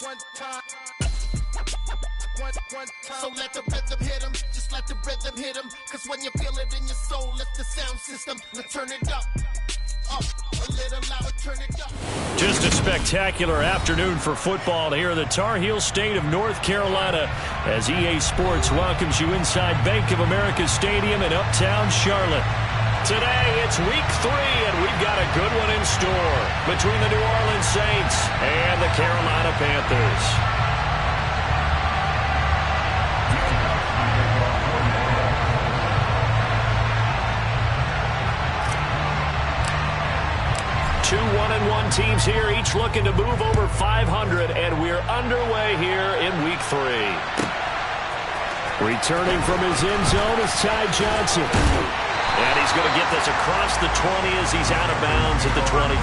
So let the rhythm hit him, just let the rhythm hit him. Cause when you feel it in your soul, it's the sound system. Now turn it up, a little louder, turn it up. Just a spectacular afternoon for football here in the Tar Heel state of North Carolina as EA Sports welcomes you inside Bank of America Stadium in uptown Charlotte. Today, it's week 3, and we've got a good one in store between the New Orleans Saints and the Carolina Panthers. Two 1-1 teams here, each looking to move over 500, and we're underway here in week 3. Returning from his end zone is Ty Johnson. And he's going to get this across the 20 as he's out of bounds at the 23.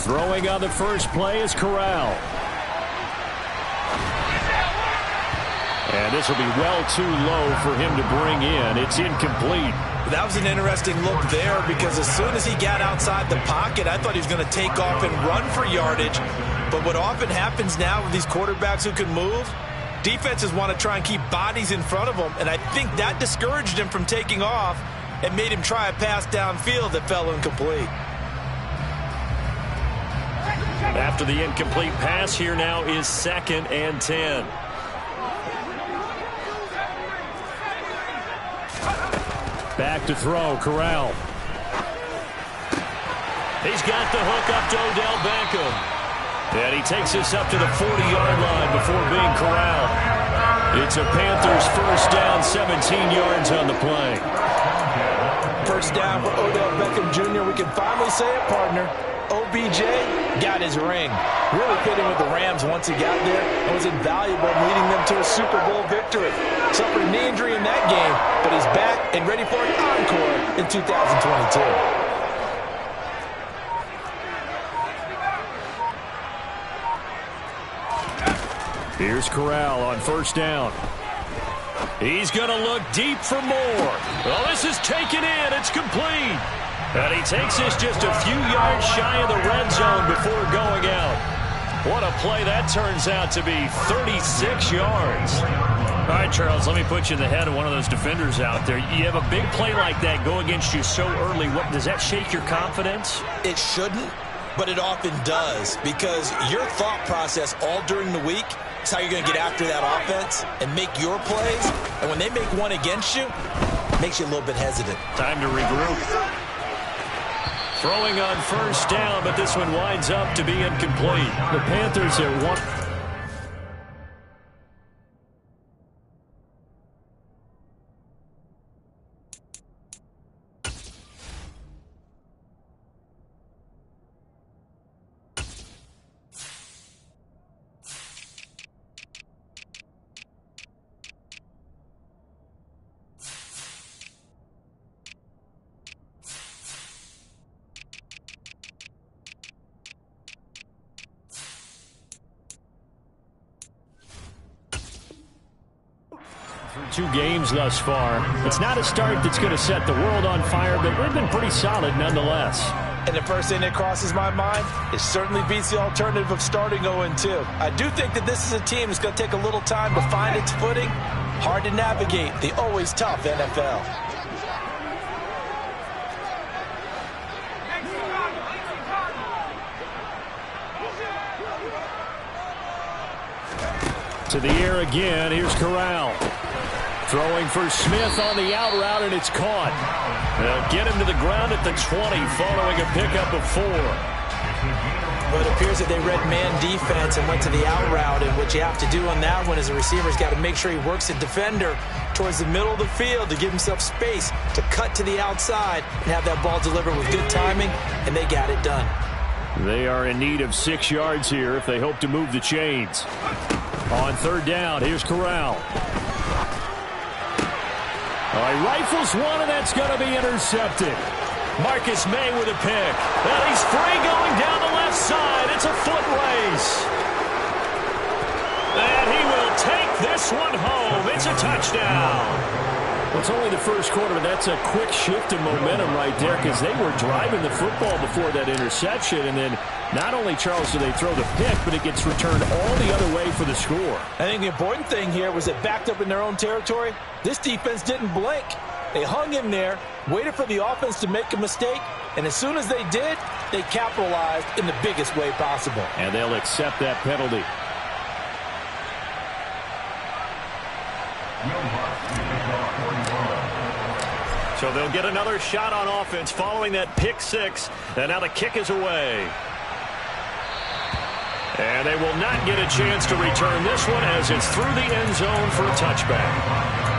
Throwing on the first play is Corral. And this will be well too low for him to bring in. It's incomplete. That was an interesting look there because as soon as he got outside the pocket, I thought he was going to take off and run for yardage. But what often happens now with these quarterbacks who can move, defenses want to try and keep bodies in front of them. And I think that discouraged him from taking off and made him try a pass downfield that fell incomplete. After the incomplete pass, here now is 2nd and 10. Back to throw, Corral. He's got the hook up to Odell Beckham. And he takes this up to the 40-yard line before being corralled. It's a Panthers first down, 17 yards on the play. First down for Odell Beckham Jr. We can finally say it, partner. OBJ got his ring. Really fitting with the Rams once he got there and was invaluable in leading them to a Super Bowl victory. Suffered a knee injury in that game, but he's back and ready for an encore in 2022. Here's Corral on first down. He's going to look deep for more. Well, this is taken in. It's complete. And he takes this just a few yards shy of the red zone before going out. What a play that turns out to be, 36 yards. All right, Charles, let me put you in the head of one of those defenders out there. You have a big play like that go against you so early. What, does that shake your confidence? It shouldn't, but it often does because your thought process all during the week is how you're going to get after that offense and make your plays. And when they make one against you, it makes you a little bit hesitant. Time to regroup. Throwing on first down, but this one winds up to be incomplete. The Panthers at one. Through 2 games thus far. It's not a start that's going to set the world on fire, but they've been pretty solid nonetheless. And the first thing that crosses my mind, it certainly beats the alternative of starting 0-2. I do think that this is a team that's going to take a little time to find its footing. Hard to navigate the always tough NFL. To the air again. Here's Corral. Throwing for Smith on the out route, and it's caught. They'll get him to the ground at the 20 following a pickup of 4. But it appears that they read man defense and went to the out route, and what you have to do on that one is the receiver's got to make sure he works the defender towards the middle of the field to give himself space to cut to the outside and have that ball delivered with good timing, and they got it done. They are in need of 6 yards here if they hope to move the chains. On third down, here's Corral. rifles one, and that's going to be intercepted. Marcus May with a pick. And he's free going down the left side. It's a foot race. And he will take this one home. It's a touchdown. Well, it's only the first quarter, but that's a quick shift in momentum right there because they were driving the football before that interception. And then not only, Charles, do they throw the pick, but it gets returned all the other way for the score. I think the important thing here was it backed up in their own territory. This defense didn't blink. They hung in there, waited for the offense to make a mistake, and as soon as they did, they capitalized in the biggest way possible. And they'll accept that penalty. So they'll get another shot on offense following that pick six, and now the kick is away. And they will not get a chance to return this one as it's through the end zone for a touchback.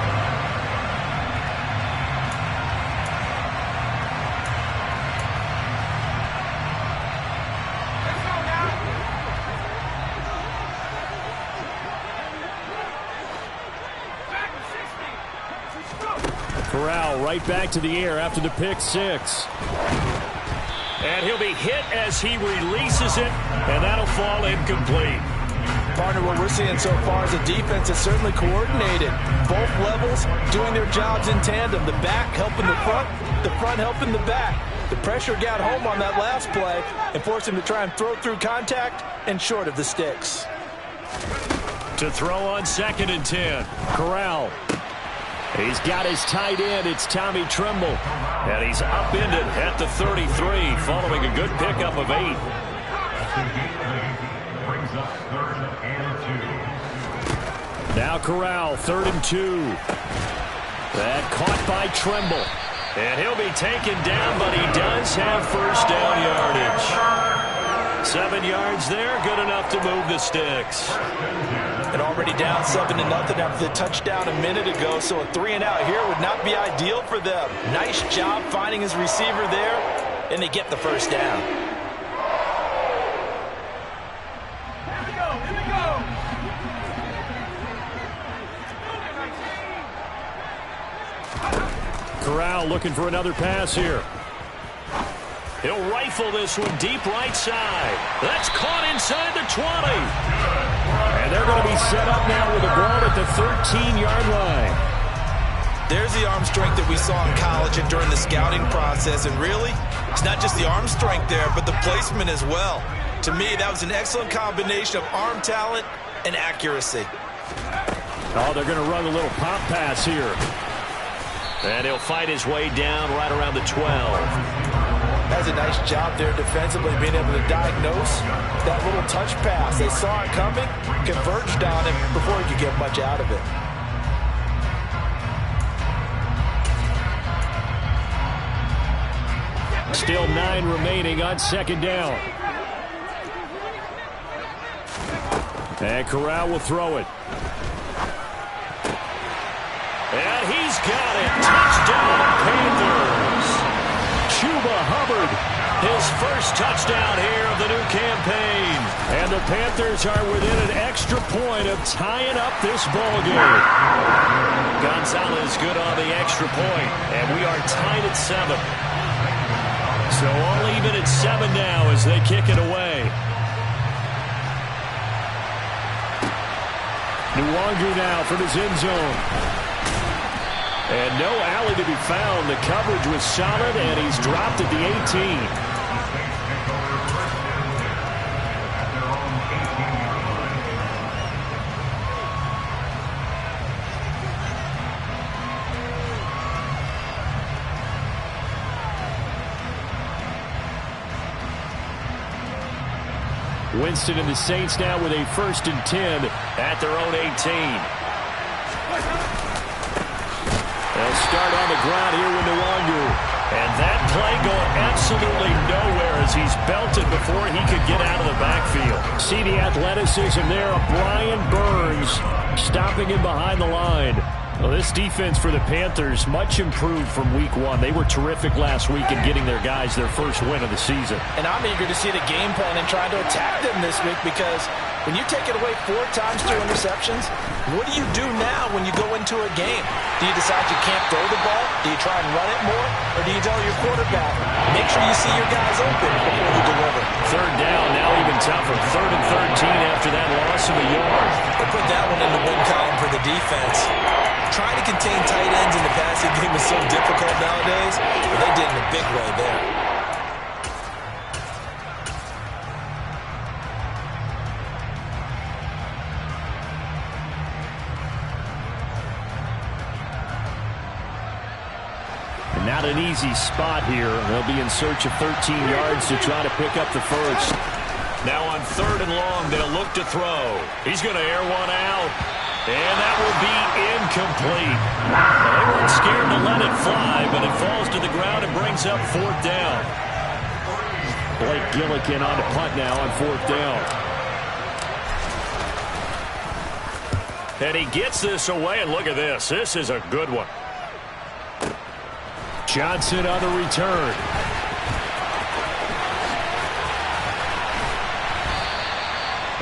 Corral right back to the air after the pick six. And he'll be hit as he releases it, and that'll fall incomplete. Partner, what we're seeing so far is a defense that's certainly coordinated. Both levels doing their jobs in tandem. The back helping the front helping the back. The pressure got home on that last play and forced him to try and throw through contact and short of the sticks. To throw on 2nd and 10. Corral. He's got his tight end. It's Tommy Tremble. And he's upended at the 33 following a good pickup of 8. Now Corral, 3rd and 2. That caught by Tremble. And he'll be taken down, but he does have first down yardage. 7 yards there, good enough to move the sticks. And already down 7-0 after the touchdown a minute ago, so a 3-and-out here would not be ideal for them. Nice job finding his receiver there, and they get the first down. Here we go. Corral looking for another pass here. He'll rifle this one deep right side. That's caught inside the 20. And they're going to be set up now with the ball at the 13-yard line. There's the arm strength that we saw in college and during the scouting process. And really, it's not just the arm strength there, but the placement as well. To me, that was an excellent combination of arm talent and accuracy. Oh, they're going to run a little pop pass here. And he'll fight his way down right around the 12. Has a nice job there defensively, being able to diagnose that little touch pass. They saw it coming, converged on him before he could get much out of it. Still 9 remaining on 2nd down. And Corral will throw it. And he's got it. Touchdown, Panthers. Chuba Hubbard, his first touchdown here of the new campaign. And the Panthers are within an extra point of tying up this ballgame. Gonzalez good on the extra point, and we are tied at 7. So all even at 7 now as they kick it away. Nwangwu now from his end zone. And no alley to be found. The coverage was solid, and he's dropped at the 18. Winston and the Saints now with a 1st and 10 at their own 18. They'll start on the ground here with Nwangwu. And that play going absolutely nowhere as he's belted before he could get out of the backfield. See the athleticism there of Brian Burns stopping him behind the line. Well, this defense for the Panthers, much improved from week 1. They were terrific last week in getting their guys their first win of the season. And I'm eager to see the game plan and trying to attack them this week, because when you take it away 4 times through interceptions, what do you do now when you go into a game? Do you decide you can't throw the ball? Do you try and run it more? Or do you tell your quarterback, make sure you see your guys open before you deliver? Third down, now even tougher. 3rd and 13 after that loss of a yard. They put that one in the win column for the defense. Trying to contain tight ends in the passing game is so difficult nowadays, but they did in a big way there. And not an easy spot here. They'll be in search of 13 yards to try to pick up the first. Now on 3rd and long, they'll look to throw. He's going to air one out. And that will be incomplete. Well, they weren't scared to let it fly, but it falls to the ground and brings up 4th down. Blake Gillikin on the punt now on 4th down. And he gets this away, and look at this. This is a good one. Johnson on the return.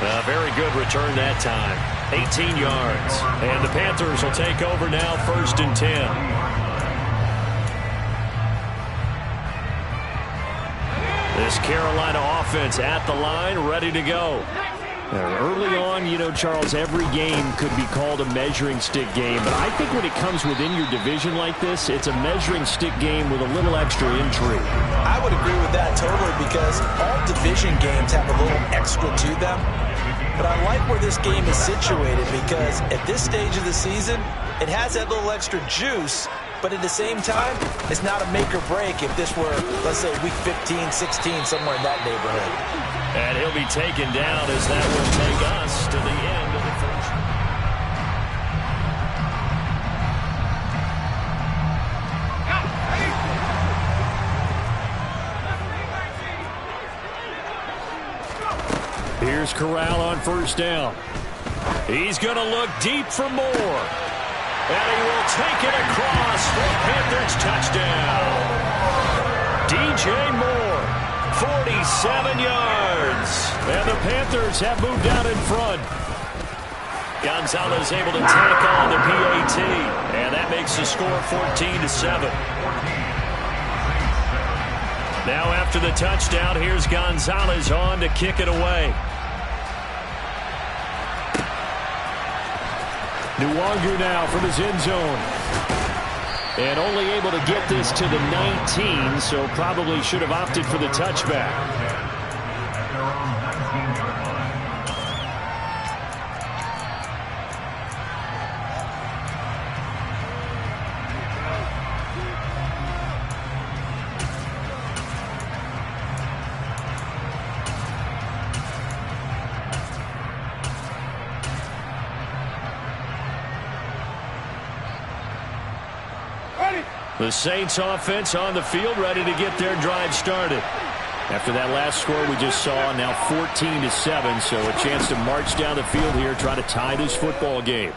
A very good return that time. 18 yards. And the Panthers will take over now, 1st and 10. This Carolina offense at the line, ready to go. Early on, you know, Charles, every game could be called a measuring stick game. But I think when it comes within your division like this, it's a measuring stick game with a little extra intrigue. I would agree with that totally, because all division games have a little extra to them. But I like where this game is situated, because at this stage of the season, it has that little extra juice, but at the same time, it's not a make or break if this were, let's say, week 15, 16, somewhere in that neighborhood. And he'll be taken down as that will take us to the end of the first. Here's Corral on 1st down. He's going to look deep for more. And he will take it across for Panthers touchdown. DJ Moore, 47 yards. And the Panthers have moved out in front. Gonzalez able to take on the PAT. And that makes the score 14-7. Now after the touchdown, here's Gonzalez on to kick it away. Nwangu now from his end zone. And only able to get this to the 19, so probably should have opted for the touchback. The Saints offense on the field, ready to get their drive started. After that last score we just saw, now 14-7, so a chance to march down the field here, try to tie this football game.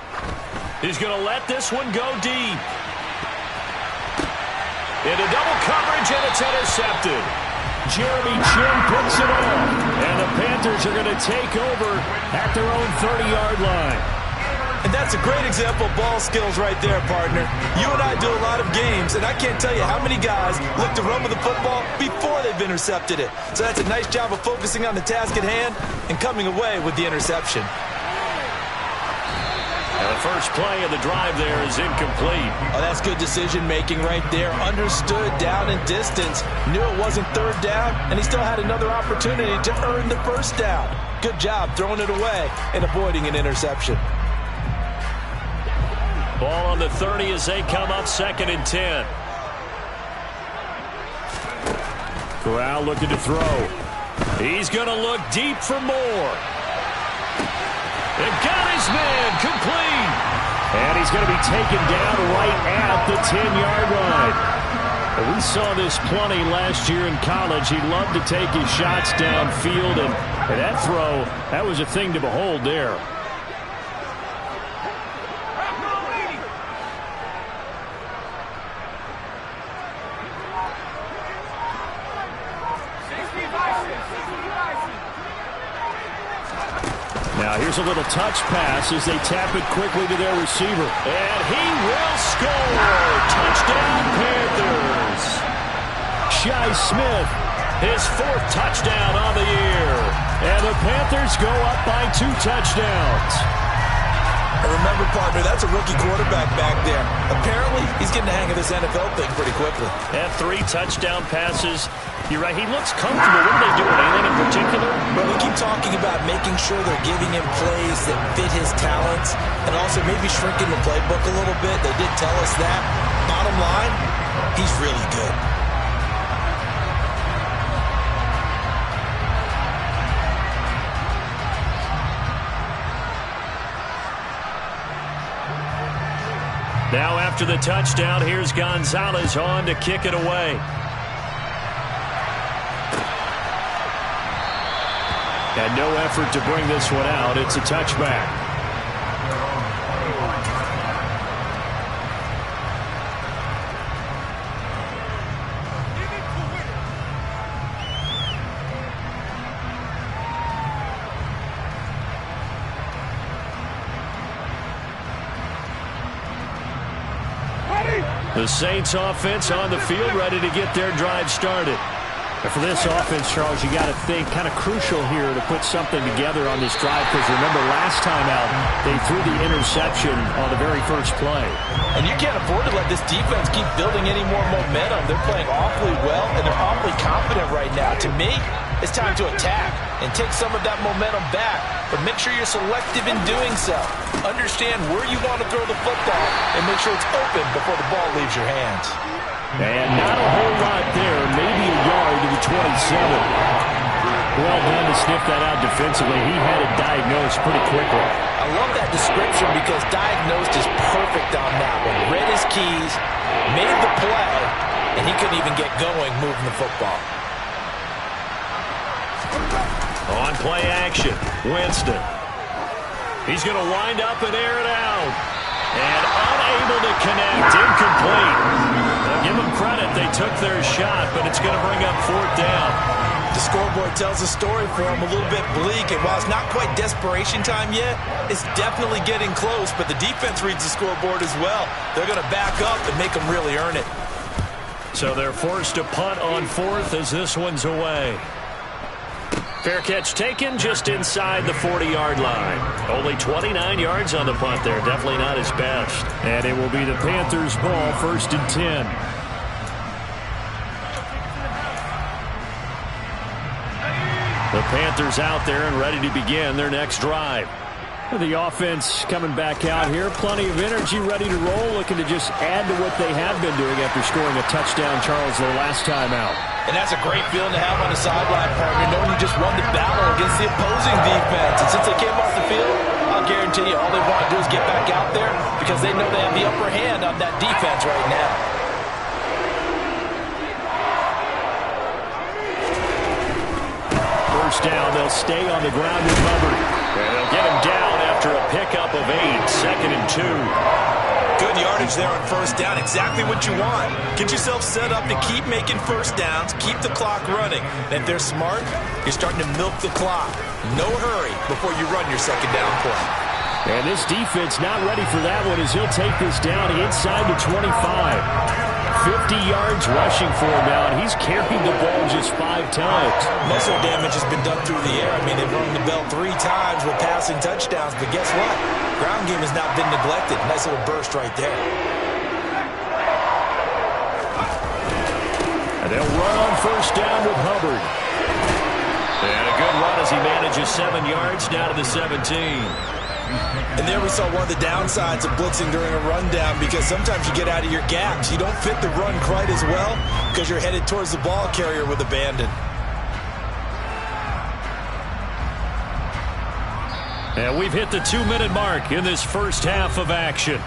He's going to let this one go deep. Into double coverage, and it's intercepted. Jeremy Chin picks it up, and the Panthers are going to take over at their own 30-yard line. And that's a great example of ball skills right there, partner. You and I do a lot of games, and I can't tell you how many guys look to run with the football before they've intercepted it. So that's a nice job of focusing on the task at hand and coming away with the interception. And the first play of the drive there is incomplete. Oh, that's good decision-making right there. Understood down and distance. Knew it wasn't 3rd down, and he still had another opportunity to earn the 1st down. Good job throwing it away and avoiding an interception. Ball on the 30 as they come up 2nd and 10. Corral looking to throw. He's going to look deep for more. And got his man complete. And he's going to be taken down right at the 10-yard line. We saw this plenty last year in college. He loved to take his shots downfield, and that throw, that was a thing to behold there. throws a little touch pass as they tap it quickly to their receiver. And he will score! Touchdown, Panthers! Shi Smith, his 4th touchdown on the year. And the Panthers go up by 2 touchdowns. And remember, partner, that's a rookie quarterback back there. Apparently, he's getting the hang of this NFL thing pretty quickly. And 3 touchdown passes. You're right, he looks comfortable. What are they doing? Anything in particular? Well, we keep talking about making sure they're giving him plays that fit his talents and also maybe shrinking the playbook a little bit. They did tell us that. Bottom line, he's really good. Now after the touchdown, here's Gonzalez on to kick it away. And no effort to bring this one out. It's a touchback. The Saints offense on the field, ready to get their drive started. And for this offense, Charles, you got to think kind of crucial here to put something together on this drive, because remember last time out, they threw the interception on the very first play. And you can't afford to let this defense keep building any more momentum. They're playing awfully well, and they're awfully confident right now. To me, it's time to attack and take some of that momentum back, but make sure you're selective in doing so. Understand where you want to throw the football and make sure it's open before the ball leaves your hands. And not a whole lot there, maybe a yard to the 27. Well done to sniff that out defensively. He had it diagnosed pretty quickly. I love that description because diagnosed is perfect on that one. Read his keys, made the play, and he couldn't even get going moving the football. On play action, Winston. He's going to wind up and air it out. And unable to connect, incomplete. Now give them credit, they took their shot, but it's going to bring up 4th down. The scoreboard tells a story for him, a little bit bleak, and while it's not quite desperation time yet, it's definitely getting close, but the defense reads the scoreboard as well. They're going to back up and make them really earn it. So they're forced to punt on 4th as this one's away. Fair catch taken just inside the 40-yard line. Only 29 yards on the punt there. Definitely not his best. And it will be the Panthers' ball, 1st and 10. The Panthers out there and ready to begin their next drive. The offense coming back out here. Plenty of energy, ready to roll, looking to just add to what they have been doing after scoring a touchdown, Charles, their last time out. And that's a great feeling to have on the sideline, partner, knowing you just won the battle against the opposing defense. And since they came off the field, I'll guarantee you all they want to do is get back out there because they know they have the upper hand on that defense right now. First down, they'll stay on the ground with Hubbard. And they'll get him down after a pickup of 8, 2nd and 2. Good yardage there on first down. Exactly what you want. Get yourself set up to keep making first downs, keep the clock running. And if they're smart, you're starting to milk the clock. No hurry before you run your second down play. And this defense not ready for that one as he'll take this down inside the 25. 50 yards rushing for him now, and he's carried the ball just 5 times. Muscle damage has been done through the air. I mean, they've rung the bell 3 times with passing touchdowns, but guess what? Ground game has not been neglected. Nice little burst right there. And they'll run on first down with Hubbard. And a good run as he manages 7 yards down to the 17. And there we saw one of the downsides of blitzing during a rundown because sometimes you get out of your gaps. You don't fit the run quite as well because you're headed towards the ball carrier with abandon. And we've hit the 2-minute mark in this first half of action.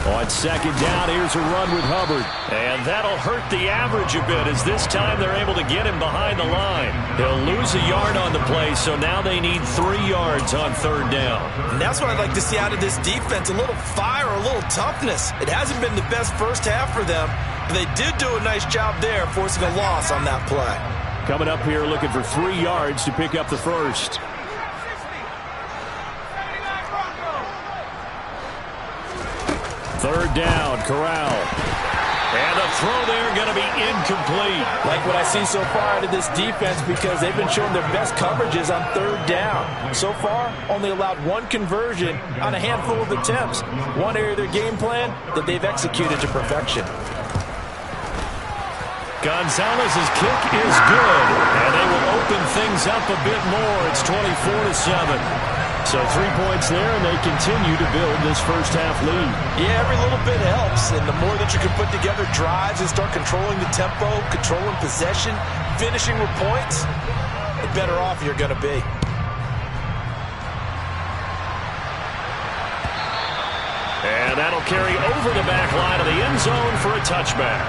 On On second down, here's a run with Hubbard. And that'll hurt the average a bit as this time they're able to get him behind the line. He'll lose a yard on the play, so now they need 3 yards on third down. And that's what I'd like to see out of this defense, a little fire, a little toughness. It hasn't been the best first half for them, but they did do a nice job there forcing a loss on that play. Coming up here looking for 3 yards to pick up the first. Third down, Corral. And the throw there going to be incomplete. Like what I see so far out of this defense because they've been showing their best coverages on third down. So far, only allowed 1 conversion on a handful of attempts. One area of their game plan that they've executed to perfection. Gonzalez's kick is good, and they will open things up a bit more. It's 24-7. So 3 points there, and they continue to build this first half lead. Yeah, every little bit helps, and the more that you can put together drives and start controlling the tempo, controlling possession, finishing with points, the better off you're going to be. And that'll carry over the back line of the end zone for a touchback.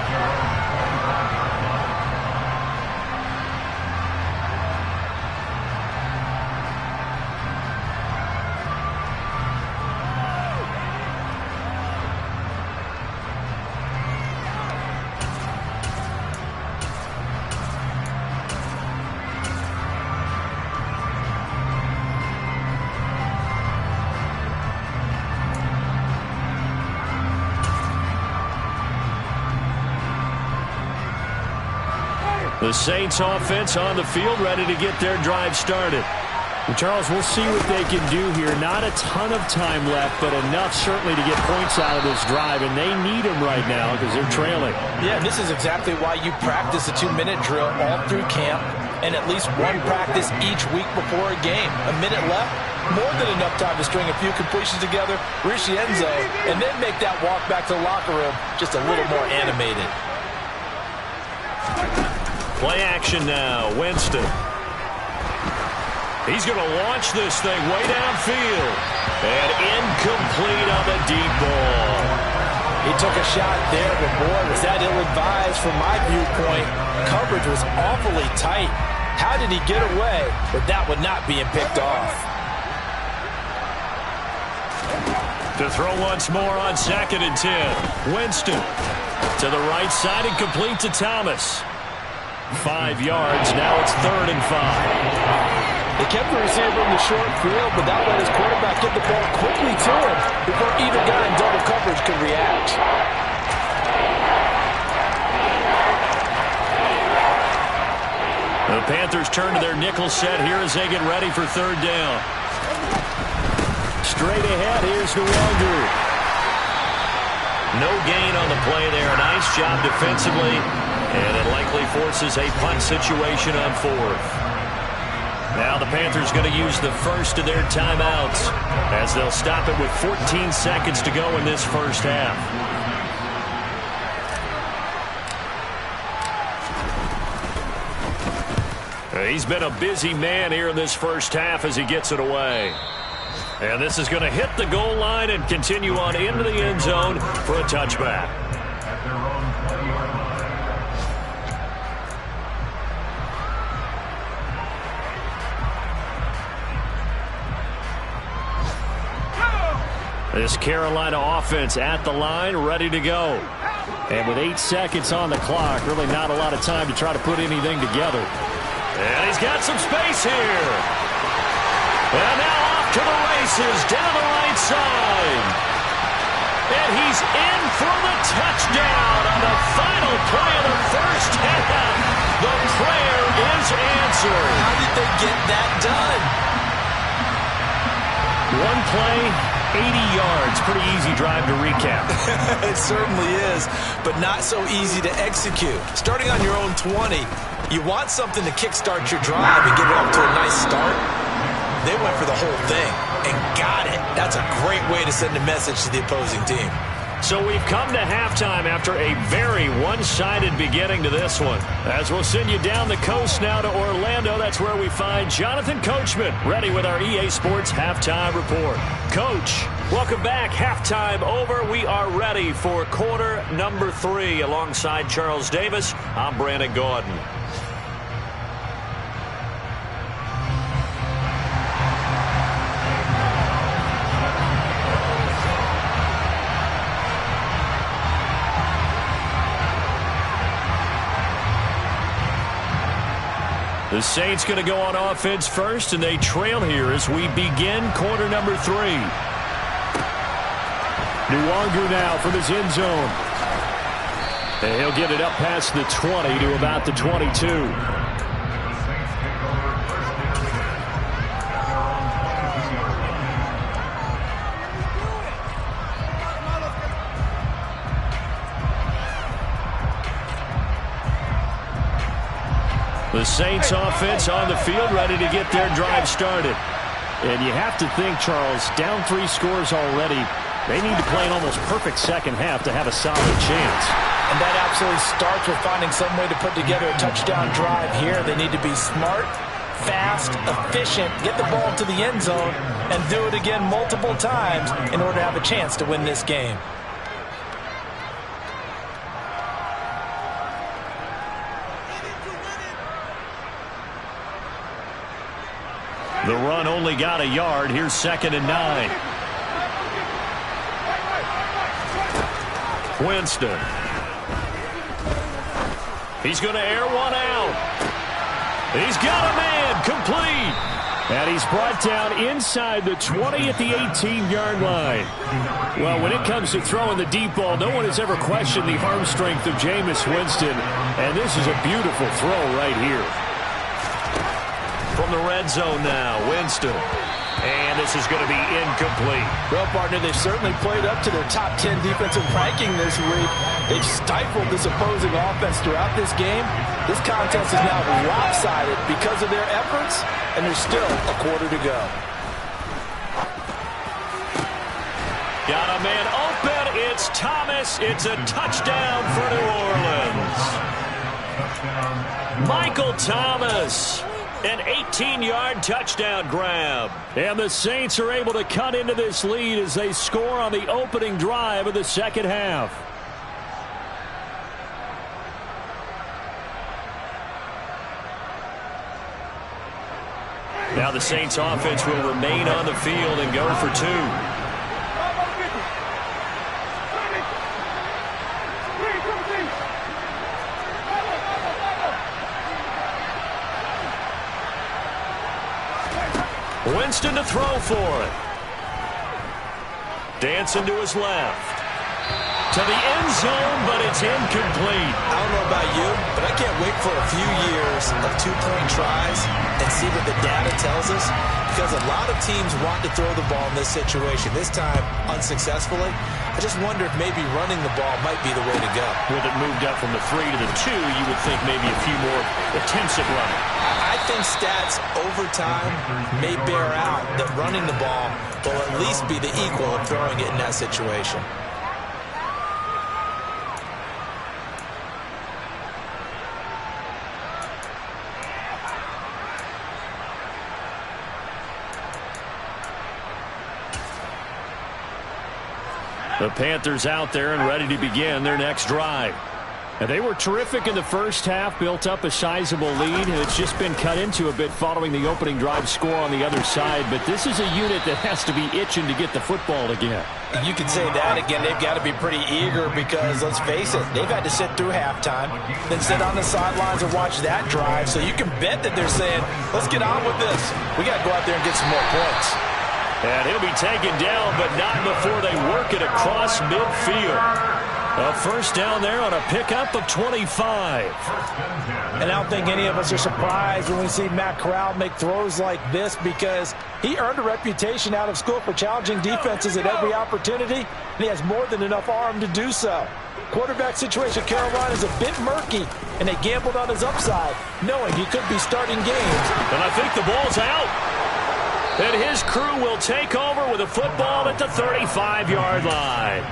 The Saints offense on the field ready to get their drive started. Well, Charles, we'll see what they can do here. Not a ton of time left, but enough certainly to get points out of this drive, and they need them right now because they're trailing. Yeah, and this is exactly why you practice a 2-minute drill all through camp and at least 1 practice each week before a game. A minute left, more than enough time to string a few completions together, reach the end zone, and then make that walk back to the locker room just a little more animated. Play action now, Winston. He's going to launch this thing way downfield. And incomplete on the deep ball. He took a shot there, but boy, was that ill-advised from my viewpoint. Coverage was awfully tight. How did he get away with that one not being picked off? To throw once more on 2nd and 10. Winston to the right side and complete to Thomas. 5 yards, now it's 3rd and 5. They kept the receiver in the short field, but that let his quarterback get the ball quickly to him before either guy in double coverage could react. The Panthers turn to their nickel set here as they get ready for 3rd down. Straight ahead, here's Nwonger. No gain on the play there. Nice job defensively. And it likely forces a punt situation on 4th. Now the Panthers going to use the first of their timeouts as they'll stop it with 14 seconds to go in this first half. He's been a busy man here in this first half as he gets it away. And this is going to hit the goal line and continue on into the end zone for a touchback. This Carolina offense at the line, ready to go. And with 8 seconds on the clock, really not a lot of time to try to put anything together. And he's got some space here. And now off to the races, down the right side. And he's in for the touchdown on the final play of the first half. The prayer is answered. How did they get that done? One play, 80 yards. Pretty easy drive to recap. It certainly is, but not so easy to execute. Starting on your own 20, you want something to kickstart your drive and get it off to a nice start. They went for the whole thing and got it. That's a great way to send a message to the opposing team. So we've come to halftime after a very one-sided beginning to this one. As we'll send you down the coast now to Orlando, that's where we find Jonathan Coachman ready with our EA Sports Halftime Report. Coach. Welcome back. Halftime over. We are ready for quarter number 3. Alongside Charles Davis, I'm Brandon Gordon. The Saints going to go on offense first, and they trail here as we begin quarter number 3. Nwangu now from his end zone. And he'll get it up past the 20 to about the 22. The Saints offense on the field, ready to get their drive started. And you have to think, Charles, down 3 scores already. They need to play an almost perfect second half to have a solid chance. And that absolutely starts with finding some way to put together a touchdown drive here. They need to be smart, fast, efficient, get the ball to the end zone, and do it again multiple times in order to have a chance to win this game. The run only got a yard. Here's 2nd and 9. Winston. He's going to air one out. He's got a man. Complete. And he's brought down inside the 20 at the 18-yard line. Well, when it comes to throwing the deep ball, no one has ever questioned the arm strength of Jameis Winston. And this is a beautiful throw right here. From the red zone now, Winston. And this is going to be incomplete. Well, partner, they've certainly played up to their top 10 defensive ranking this week. They've stifled this opposing offense throughout this game. This contest is now lopsided because of their efforts, and there's still a quarter to go. Got a man open. It's Thomas. It's a touchdown for New Orleans. Michael Thomas. An 18-yard touchdown grab. And the Saints are able to cut into this lead as they score on the opening drive of the second half. Now the Saints offense will remain on the field and go for 2. Winston to throw for it. Dancing to his left. To the end zone, but it's incomplete. I don't know about you, but I can't wait for a few years of 2-point tries and see what the data tells us, because a lot of teams want to throw the ball in this situation. This time, unsuccessfully. I just wonder if maybe running the ball might be the way to go. With it moved up from the 3 to the 2, you would think maybe a few more attempts at running. I think stats over time may bear out that running the ball will at least be the equal of throwing it in that situation. The Panthers out there and ready to begin their next drive. And they were terrific in the first half, built up a sizable lead, and it's just been cut into a bit following the opening drive score on the other side. But this is a unit that has to be itching to get the football again. You can say that again. They've got to be pretty eager because, let's face it, they've had to sit through halftime, then sit on the sidelines and watch that drive. So you can bet that they're saying, let's get on with this. We got to go out there and get some more points. And he'll be taken down, but not before they work it across midfield. A first down there on a pickup of 25. And I don't think any of us are surprised when we see Matt Corral make throws like this, because he earned a reputation out of school for challenging defenses at every opportunity, and he has more than enough arm to do so. Quarterback situation, Carolina is a bit murky, and they gambled on his upside, knowing he could be starting games. And I think the ball's out. And his crew will take over with a football at the 35-yard line.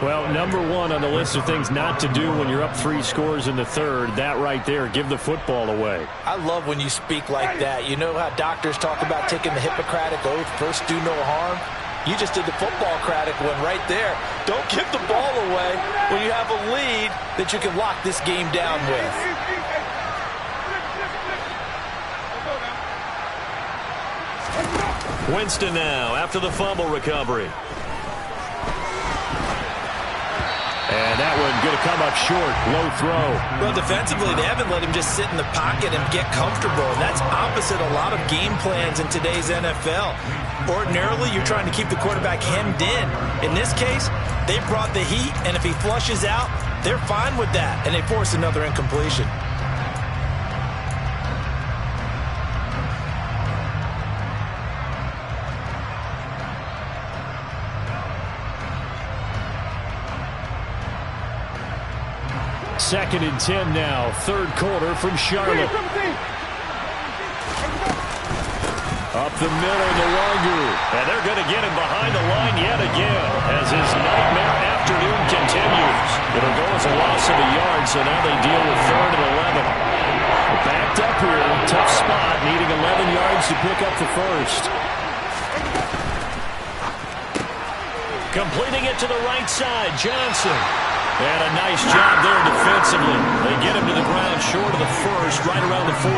Well, number one on the list of things not to do when you're up 3 scores in the third, that right there, give the football away. I love when you speak like that. You know how doctors talk about taking the Hippocratic Oath, first do no harm? You just did the football-cratic one right there. Don't give the ball away when you have a lead that you can lock this game down with. Winston now after the fumble recovery. And that one going to come up short. Low throw. Well, defensively, they haven't let him just sit in the pocket and get comfortable. And that's opposite a lot of game plans in today's NFL. Ordinarily, you're trying to keep the quarterback hemmed in. In this case, they brought the heat, and if he flushes out, they're fine with that. And they force another incompletion. Second and 10 now. Third quarter from Charlotte. Up the middle, no longer. And they're going to get him behind the line yet again as his nightmare afternoon continues. It'll go as a loss of a yard, so now they deal with 3rd and 11. Backed up here. Tough spot, needing 11 yards to pick up the first. Completing it to the right side, Johnson. And a nice job there defensively. They get him to the ground short of the first, right around the 42.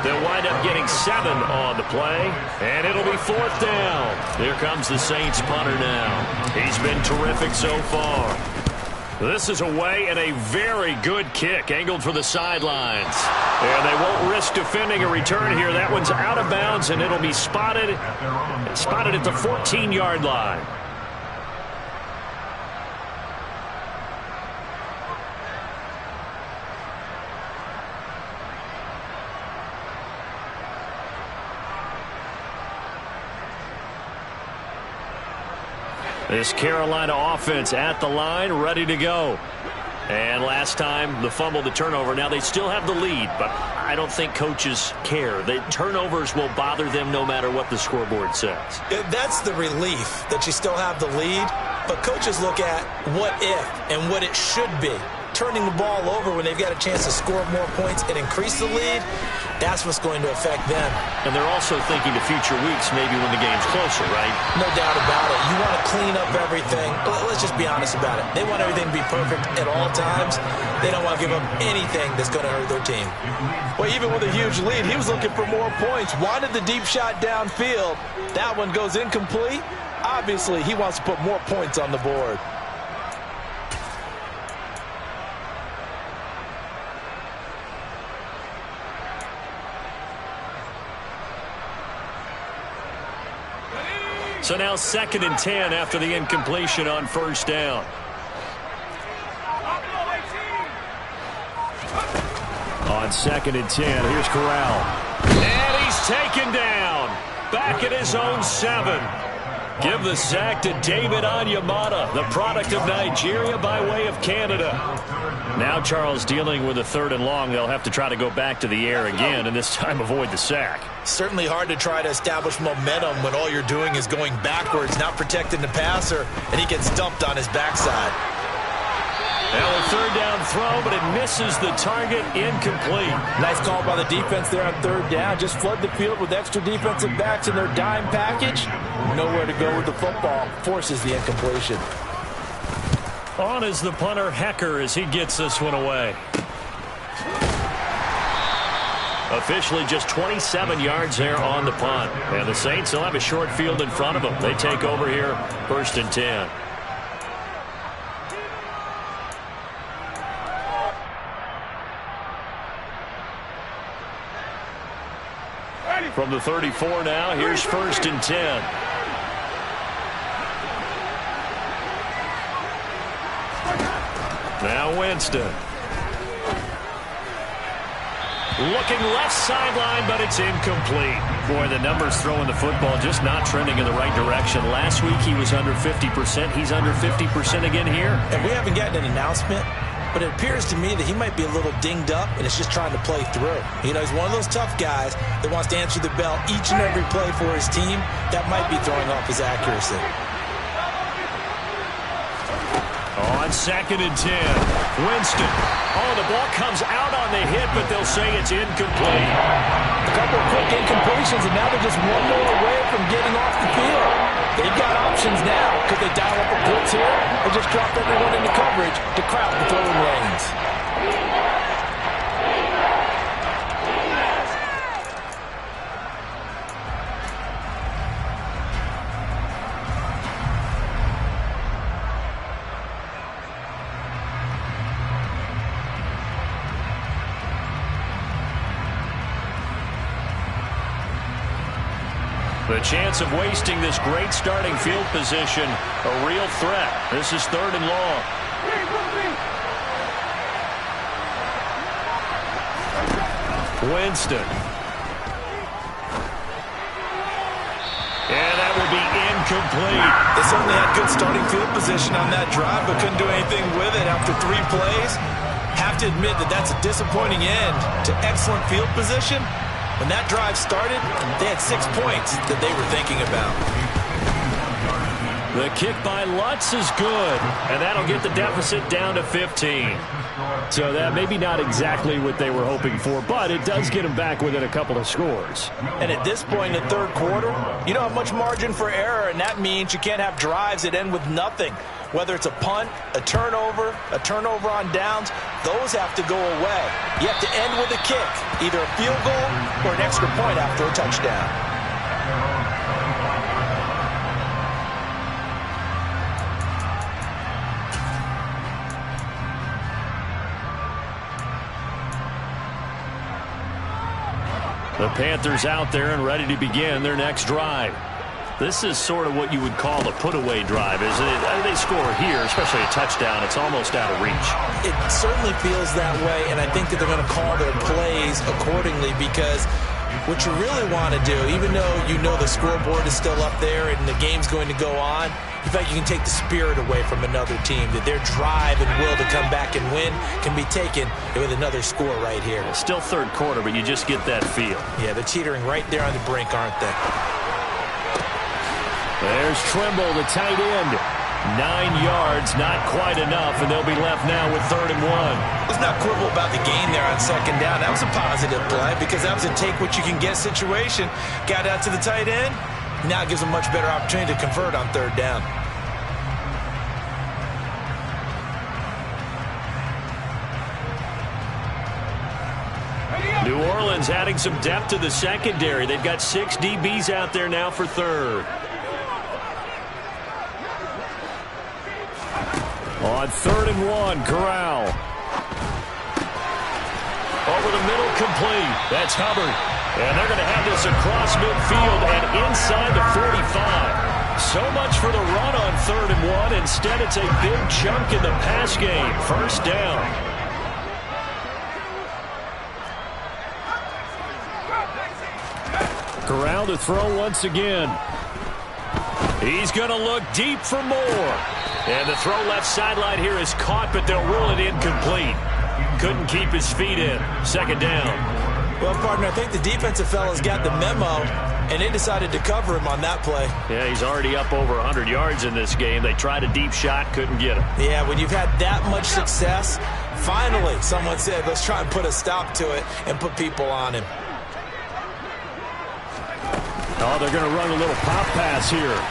They'll wind up getting 7 on the play, and it'll be 4th down. Here comes the Saints punter now. He's been terrific so far. This is away and a very good kick, angled for the sidelines. And they won't risk defending a return here. That one's out of bounds, and it'll be spotted at the 14-yard line. This Carolina offense at the line, ready to go. And last time, the fumble, the turnover. Now, they still have the lead, but I don't think coaches care. The turnovers will bother them no matter what the scoreboard says. That's the relief that you still have the lead, but coaches look at what if and what it should be. Turning the ball over when they've got a chance to score more points and increase the lead, that's what's going to affect them. And they're also thinking to future weeks, maybe when the game's closer, right? No doubt about it. You want to clean up everything. Let's just be honest about it. They want everything to be perfect at all times. They don't want to give up anything that's going to hurt their team. Well, even with a huge lead, he was looking for more points. Wanted the deep shot downfield. That one goes incomplete. Obviously, he wants to put more points on the board. So now 2nd and 10 after the incompletion on 1st down. On 2nd and 10, here's Corral. And he's taken down. Back at his own 7. Give the sack to David Onyemata, the product of Nigeria by way of Canada. Now Charles dealing with a 3rd and long. They'll have to try to go back to the air again and this time avoid the sack. Certainly hard to try to establish momentum when all you're doing is going backwards, not protecting the passer, and he gets dumped on his backside. Now a 3rd down throw, but it misses the target, incomplete. Nice call by the defense there on 3rd down. Just flood the field with extra defensive backs in their dime package. Nowhere to go with the football. Forces the incompletion. On is the punter, Hecker, as he gets this one away. Officially just 27 yards there on the punt. And the Saints, they'll have a short field in front of them. They take over here, 1st and 10. From the 34 now, here's 1st and 10. Now Winston. Looking left sideline, but it's incomplete. Boy, the numbers throwing the football just not trending in the right direction. Last week he was under 50%. He's under 50% again here. And we haven't gotten an announcement, but it appears to me that he might be a little dinged up and is just trying to play through. You know, he's one of those tough guys that wants to answer the bell each and every play for his team. That might be throwing off his accuracy. On 2nd and 10, Winston. Oh, the ball comes out on the hit, but they'll say it's incomplete. A couple of quick incompletions, and now they're just one more away from getting off the field. They've got options now. Could they dial up a blitz here or just drop everyone into coverage to crowd the throwing lanes? The chance of wasting this great starting field position, a real threat. This is 3rd and long. Winston. And that will be incomplete. They certainly had good starting field position on that drive, but couldn't do anything with it after 3 plays. Have to admit that that's a disappointing end to excellent field position. When that drive started, they had 6 points that they were thinking about. The kick by Lutz is good, and that'll get the deficit down to 15. So that maybe not exactly what they were hoping for, but it does get them back within a couple of scores. And at this point in the 3rd quarter, you don't have much margin for error, and that means you can't have drives that end with nothing. Whether it's a punt, a turnover on downs, those have to go away. You have to end with a kick, either a field goal or an extra point after a touchdown. The Panthers out there and ready to begin their next drive. This is sort of what you would call a put-away drive, isn't it? They score here, especially a touchdown. It's almost out of reach. It certainly feels that way, and I think that they're going to call their plays accordingly because what you really want to do, even though you know the scoreboard is still up there and the game's going to go on, you feel like you can take the spirit away from another team, that their drive and will to come back and win can be taken with another score right here. Still 3rd quarter, but you just get that feel. Yeah, they're teetering right there on the brink, aren't they? There's Trimble, the tight end. 9 yards, not quite enough, and they'll be left now with 3rd and 1. Let's not quibble about the gain there on 2nd down. That was a positive play because that was a take-what-you-can-get situation. Got out to the tight end. Now it gives them a much better opportunity to convert on 3rd down. New Orleans adding some depth to the secondary. They've got 6 DBs out there now for 3rd. On 3rd and 1, Corral. Over the middle, complete. That's Hubbard. And they're going to have this across midfield and inside the 45. So much for the run on 3rd and 1. Instead, it's a big chunk in the pass game. 1st down. Corral to throw once again. He's going to look deep for more. And the throw left sideline here is caught, but they'll rule it incomplete. Couldn't keep his feet in. 2nd down. Well, partner, I think the defensive fellas got the memo, and they decided to cover him on that play. Yeah, he's already up over 100 yards in this game. They tried a deep shot, couldn't get him. Yeah, when you've had that much success, finally someone said, let's try and put a stop to it and put people on him. Oh, they're going to run a little pop pass here.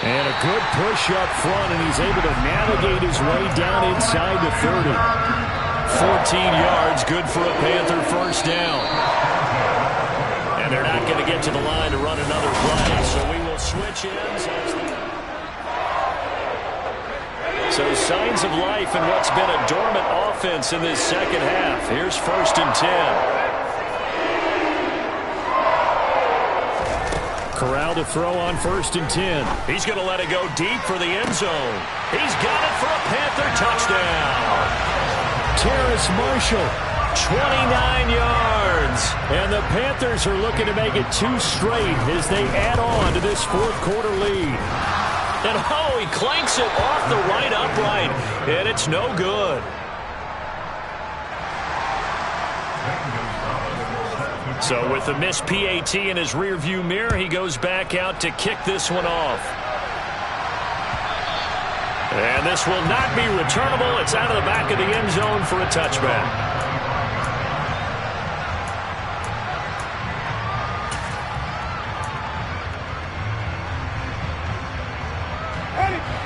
And a good push up front, and he's able to navigate his way down inside the 30. 14 yards, good for a Panther 1st down. And they're not going to get to the line to run another play, so we will switch ends. So signs of life in what's been a dormant offense in this 2nd half. Here's 1st and 10. Corral to throw on 1st and 10. He's going to let it go deep for the end zone. He's got it for a Panther touchdown. Terrace Marshall, 29 yards. And the Panthers are looking to make it 2 straight as they add on to this 4th quarter lead. And oh, he clanks it off the right upright, and it's no good. So with the missed PAT in his rearview mirror, he goes back out to kick this one off. And this will not be returnable. It's out of the back of the end zone for a touchback.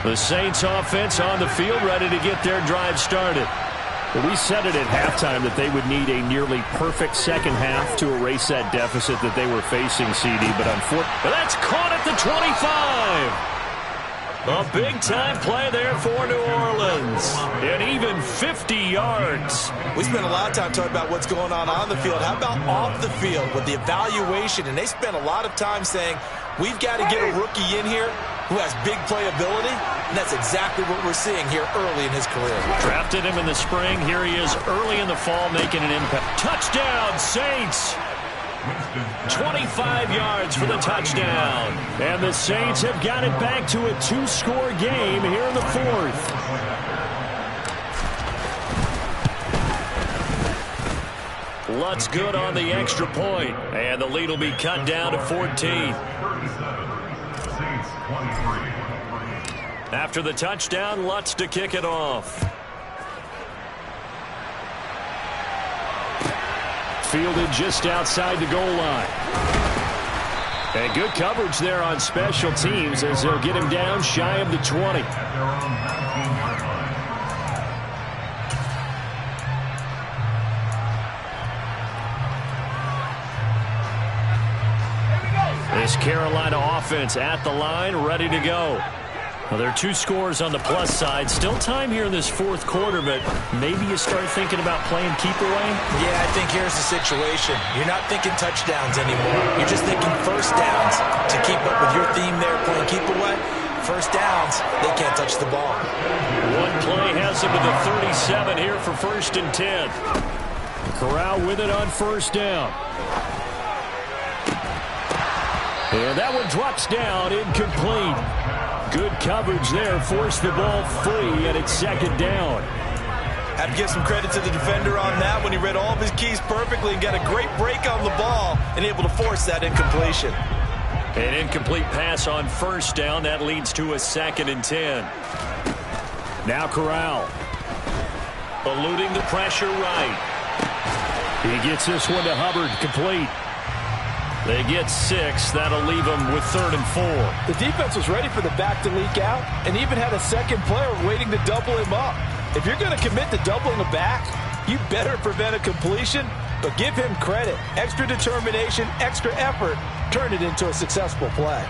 The Saints offense on the field, ready to get their drive started. We said it at halftime that they would need a nearly perfect second half to erase that deficit that they were facing, CD. But unfortunately, that's caught at the 25. A big-time play there for New Orleans. And even 50 yards. We spent a lot of time talking about what's going on the field. How about off the field with the evaluation? And they spent a lot of time saying, we've got to get a rookie in here who has big playability. And that's exactly what we're seeing here early in his career. Drafted him in the spring. Here he is early in the fall making an impact. Touchdown, Saints. 25 yards for the touchdown. And the Saints have got it back to a 2-score game here in the fourth. Lutt's good on the extra point. And the lead will be cut down to 14. After the touchdown, Lutt's to kick it off. Fielded just outside the goal line. And good coverage there on special teams as they'll get him down shy of the 20. This Carolina offense at the line, ready to go. Well, there are 2 scores on the plus side. Still time here in this fourth quarter, but maybe you start thinking about playing keep away? Yeah, I think here's the situation. You're not thinking touchdowns anymore. You're just thinking first downs. To keep up with your theme there, playing keep away, first downs, they can't touch the ball. One play has him to the 37 here for 1st and 10. Corral with it on first down. And that one drops down, incomplete. Good coverage there, forced the ball free, and it's 2nd down. Have to give some credit to the defender on that when he read all of his keys perfectly and got a great break on the ball and able to force that incompletion. An incomplete pass on first down. That leads to a 2nd and 10. Now Corral. Eluding the pressure right. He gets this one to Hubbard, complete. They get 6. That'll leave them with 3rd and 4. The defense was ready for the back to leak out and even had a second player waiting to double him up. If you're going to commit to doubling a back, you better prevent a completion, but give him credit. Extra determination, extra effort, turn it into a successful play.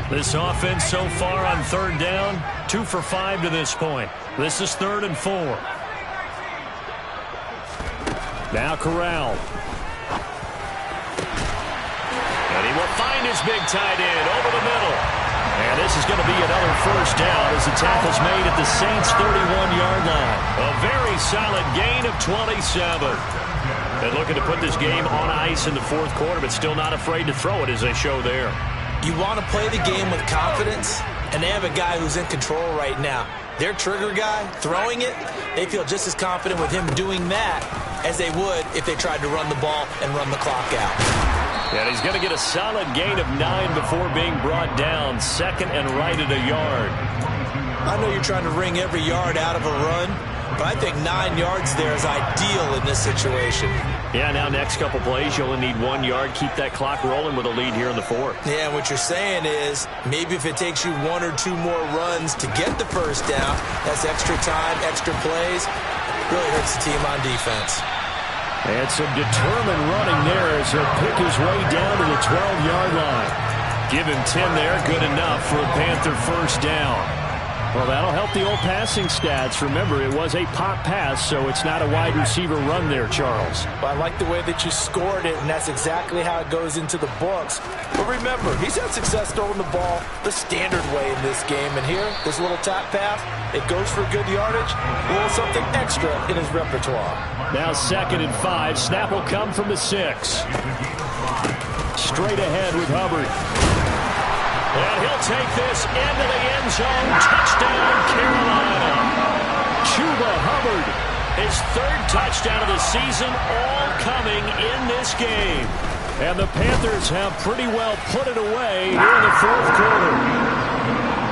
This offense so far on 3rd down, 2 for 5 to this point. This is 3rd and 4. Now Corral. And he will find his big tight end over the middle. And this is going to be another first down as the tackle's made at the Saints' 31-yard line. A very solid gain of 27. And looking to put this game on ice in the fourth quarter, but still not afraid to throw it as they show there. You want to play the game with confidence, and they have a guy who's in control right now. Their trigger guy, throwing it, they feel just as confident with him doing that as they would if they tried to run the ball and run the clock out. And he's going to get a solid gain of 9 before being brought down. 2nd and right at a yard. I know you're trying to wring every yard out of a run, but I think 9 yards there is ideal in this situation. Yeah, now next couple plays, you only need 1 yard. Keep that clock rolling with a lead here in the fourth. Yeah, and what you're saying is maybe if it takes you 1 or 2 more runs to get the first down, that's extra time, extra plays. Really hurts the team on defense. And some determined running there as he'll pick his way down to the 12-yard line. Give him 10 there, good enough for a Panther first down. Well, that'll help the old passing stats. Remember, it was a pop pass, so it's not a wide receiver run there, Charles. Well, I like the way that you scored it, and that's exactly how it goes into the books. But remember, he's had success throwing the ball the standard way in this game. And here, this little tap pass, it goes for good yardage, a little something extra in his repertoire. Now 2nd and 5. Snap will come from the 6. Straight ahead with Hubbard. And he'll take this into the end zone. Touchdown, Carolina. Chuba Hubbard. His 3rd touchdown of the season, all coming in this game. And the Panthers have pretty well put it away here in the fourth quarter.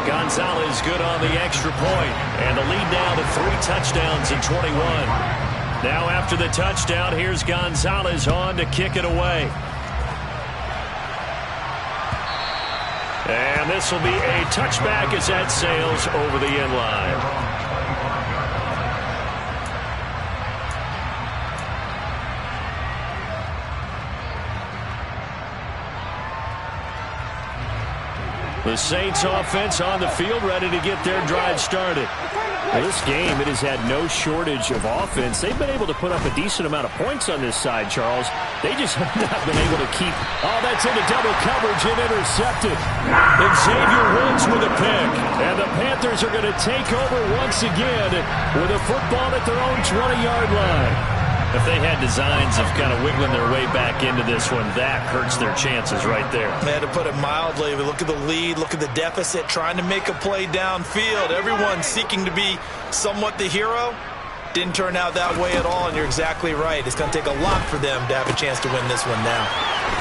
Gonzalez good on the extra point. And the lead now to 3 touchdowns in 21. Now after the touchdown, here's Gonzalez on to kick it away. And this will be a touchback as that sails over the end line. The Saints offense on the field, ready to get their drive started. Well, this game, it has had no shortage of offense. They've been able to put up a decent amount of points on this side, Charles. They just have not been able to keep. Oh, that's into double coverage and intercepted. Xavier Woods with a pick. And the Panthers are going to take over once again with a football at their own 20-yard line. If they had designs of kind of wiggling their way back into this one, that hurts their chances right there. They had to put it mildly. Look at the lead, look at the deficit, trying to make a play downfield. Everyone seeking to be somewhat the hero. Didn't turn out that way at all, and you're exactly right. It's going to take a lot for them to have a chance to win this one now.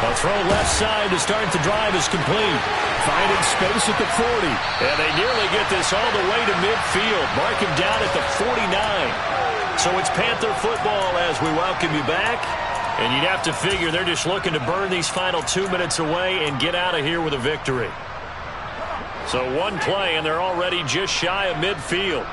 A throw left side to start the drive is complete. Finding space at the 40. And they nearly get this all the way to midfield. Mark him down at the 49. So it's Panther football as we welcome you back. And you'd have to figure they're just looking to burn these final 2 minutes away and get out of here with a victory. So one play, and they're already just shy of midfield.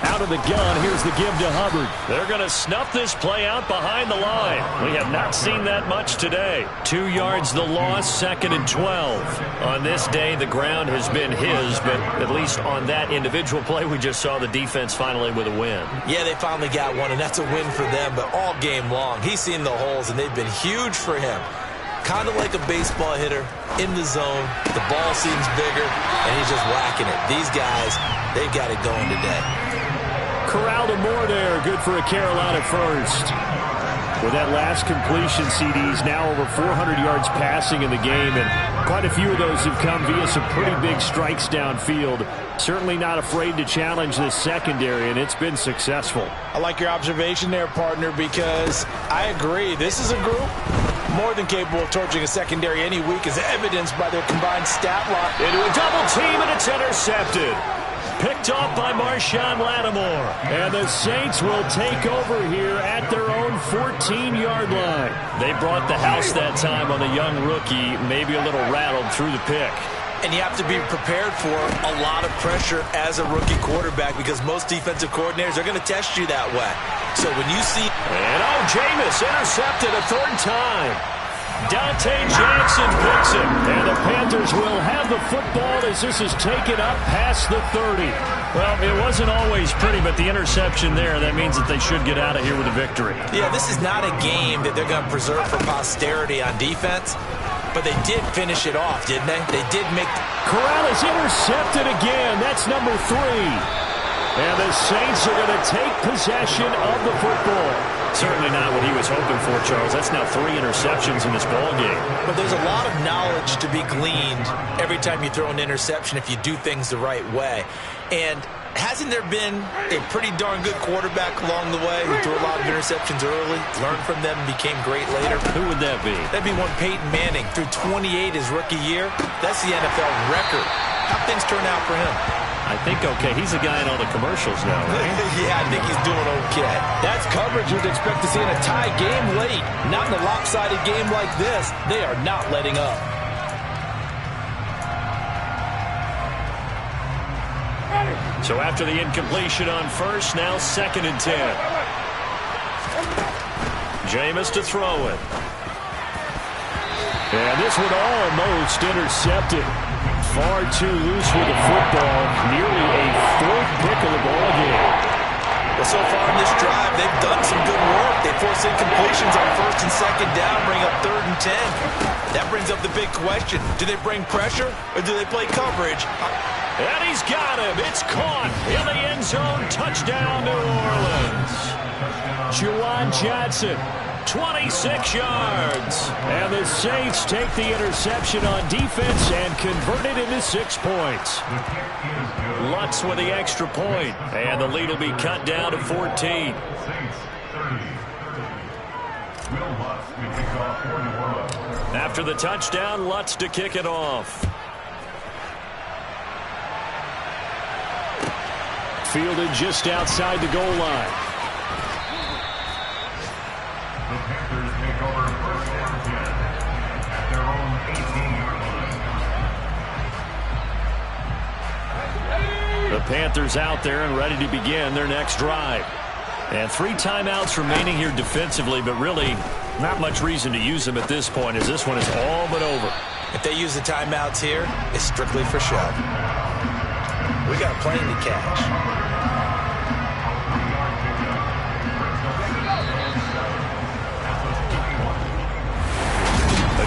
Out of the gun, here's the give to Hubbard. They're going to snuff this play out behind the line. We have not seen that much today. 2 yards the loss, 2nd and 12. On this day, the ground has been his, but at least on that individual play, we just saw the defense finally with a win. Yeah, they finally got one, and that's a win for them, but all game long, he's seen the holes, and they've been huge for him. Kind of like a baseball hitter in the zone. The ball seems bigger, and he's just whacking it. These guys, they've got it going today. Corral to Moore there, good for a Carolina first. With that last completion, CDs now over 400 yards passing in the game, and quite a few of those have come via some pretty big strikes downfield. Certainly not afraid to challenge this secondary, and it's been successful. I like your observation there, partner, because I agree. This is a group more than capable of torching a secondary any week, as evidenced by their combined stat line. Into a double team, and it's intercepted. Picked off by Marshawn Lattimore. And the Saints will take over here at their own 14-yard line. They brought the house that time on the young rookie, maybe a little rattled through the pick. And you have to be prepared for a lot of pressure as a rookie quarterback, because most defensive coordinators are going to test you that way. So when you see... And Jameis intercepted a 3rd time. Dante Jackson picks it, and the Panthers will have the football as this is taken up past the 30. Well, it wasn't always pretty, but the interception there, that means that they should get out of here with a victory. Yeah, this is not a game that they're going to preserve for posterity on defense, but they did finish it off, didn't they? They did make... Corral is intercepted again. That's number 3. And the Saints are going to take possession of the football. Certainly not what he was hoping for, Charles. That's now 3 interceptions in this ball game. But there's a lot of knowledge to be gleaned every time you throw an interception if you do things the right way. And hasn't there been a pretty darn good quarterback along the way who threw a lot of interceptions early, learned from them, and became great later? Who would that be? That'd be one Peyton Manning. Threw 28 his rookie year. That's the NFL record. How'd things turn out for him? I think okay. He's a guy in all the commercials now, right? Yeah, I think he's doing okay. That's coverage you'd expect to see in a tie game late. Not in a lopsided game like this. They are not letting up. So after the incompletion on first, now 2nd and 10. Jameis to throw it. And this one almost intercepted. Far too loose with the football. Nearly a 4th pick of the ball game. Well, so far in this drive, they've done some good work. They force incompletions on 1st and 2nd down, bring up 3rd and 10. That brings up the big question. Do they bring pressure or do they play coverage? And he's got him. It's caught in the end zone. Touchdown, New Orleans. Juwan Johnson. 26 yards. And the Saints take the interception on defense and convert it into 6 points. Lutz with the extra point. And the lead will be cut down to 14. After the touchdown, Lutz to kick it off. Fielded just outside the goal line. The Panthers out there and ready to begin their next drive. And 3 timeouts remaining here defensively, but really not much reason to use them at this point as this one is all but over. If they use the timeouts here, it's strictly for show. We got a plane to catch.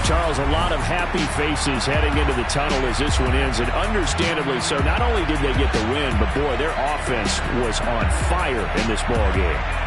Charles, a lot of happy faces heading into the tunnel as this one ends, and understandably so. Not only did they get the win, but boy, their offense was on fire in this ball game.